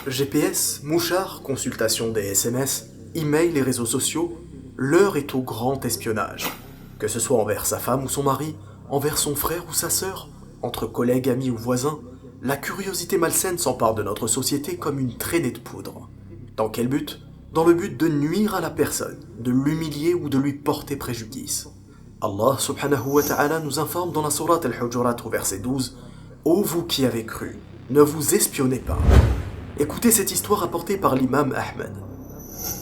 GPS, mouchard, consultation des SMS, email et réseaux sociaux, l'heure est au grand espionnage. Que ce soit envers sa femme ou son mari, envers son frère ou sa sœur, entre collègues, amis ou voisins, la curiosité malsaine s'empare de notre société comme une traînée de poudre. Dans quel but ? Dans le but de nuire à la personne, de l'humilier ou de lui porter préjudice. Allah subhanahu wa ta'ala nous informe dans la sourate Al-Hujurat au verset 12 « Ô vous qui avez cru, ne vous espionnez pas ». Écoutez cette histoire rapportée par l'imam Ahmed.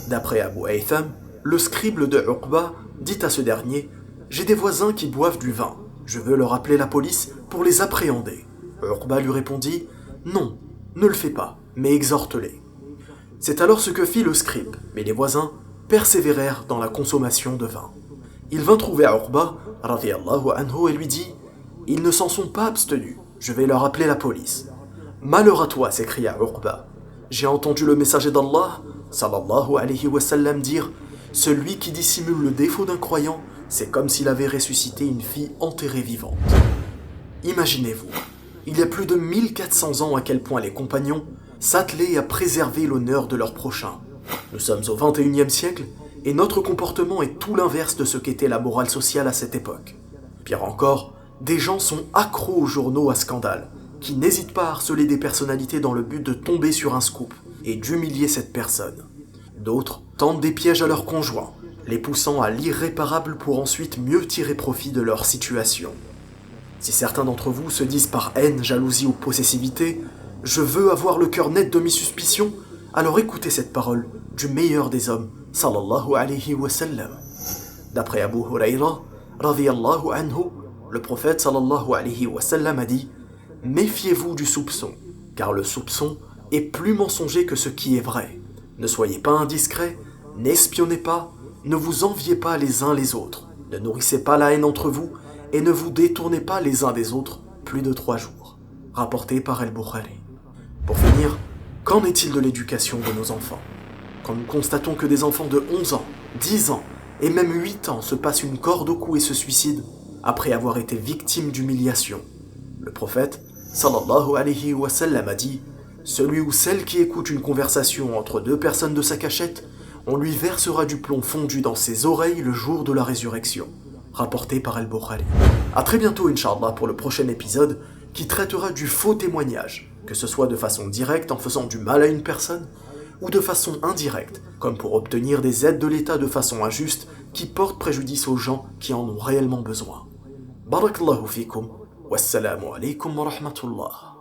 D'après Abu Haytham, le scribe de Uqba dit à ce dernier « J'ai des voisins qui boivent du vin, je veux leur appeler la police pour les appréhender ». Uqba lui répondit « Non, ne le fais pas, mais exhorte-les ». C'est alors ce que fit le scribe, mais les voisins persévérèrent dans la consommation de vin. Il vint trouver Uqba, radiyallahu anhu, et lui dit « Ils ne s'en sont pas abstenus, je vais leur appeler la police ». « Malheur à toi » s'écria Uqba. « J'ai entendu le messager d'Allah, sallallahu alayhi wa sallam, dire « Celui qui dissimule le défaut d'un croyant, c'est comme s'il avait ressuscité une fille enterrée vivante. » Imaginez-vous, il y a plus de 1400 ans à quel point les compagnons s'attelaient à préserver l'honneur de leur prochain. Nous sommes au XXIe siècle et notre comportement est tout l'inverse de ce qu'était la morale sociale à cette époque. Pire encore, des gens sont accros aux journaux à scandale, qui n'hésitent pas à harceler des personnalités dans le but de tomber sur un scoop et d'humilier cette personne. D'autres tentent des pièges à leurs conjoints, les poussant à l'irréparable pour ensuite mieux tirer profit de leur situation. Si certains d'entre vous se disent par haine, jalousie ou possessivité « Je veux avoir le cœur net de mes suspicions », alors écoutez cette parole du meilleur des hommes, sallallahu alayhi wa sallam. D'après Abu Huraira, radiyallahu anhu, le prophète sallallahu alayhi wa sallam a dit « Méfiez-vous du soupçon, car le soupçon est plus mensonger que ce qui est vrai. Ne soyez pas indiscrets, n'espionnez pas, ne vous enviez pas les uns les autres, ne nourrissez pas la haine entre vous, et ne vous détournez pas les uns des autres plus de 3 jours. » Rapporté par Al-Bukhari. Pour finir, qu'en est-il de l'éducation de nos enfants ? Quand nous constatons que des enfants de 11 ans, 10 ans et même 8 ans se passent une corde au cou et se suicident après avoir été victimes d'humiliation, le prophète, sallallahu alayhi wa sallam, a dit « Celui ou celle qui écoute une conversation entre 2 personnes de sa cachette, on lui versera du plomb fondu dans ses oreilles le jour de la résurrection. » Rapporté par Al-Bukhari. A très bientôt, Inch'Allah, pour le prochain épisode qui traitera du faux témoignage, que ce soit de façon directe en faisant du mal à une personne, ou de façon indirecte, comme pour obtenir des aides de l'État de façon injuste qui portent préjudice aux gens qui en ont réellement besoin. Barakallahu fikum, wassalamu alaykum wa rahmatullah.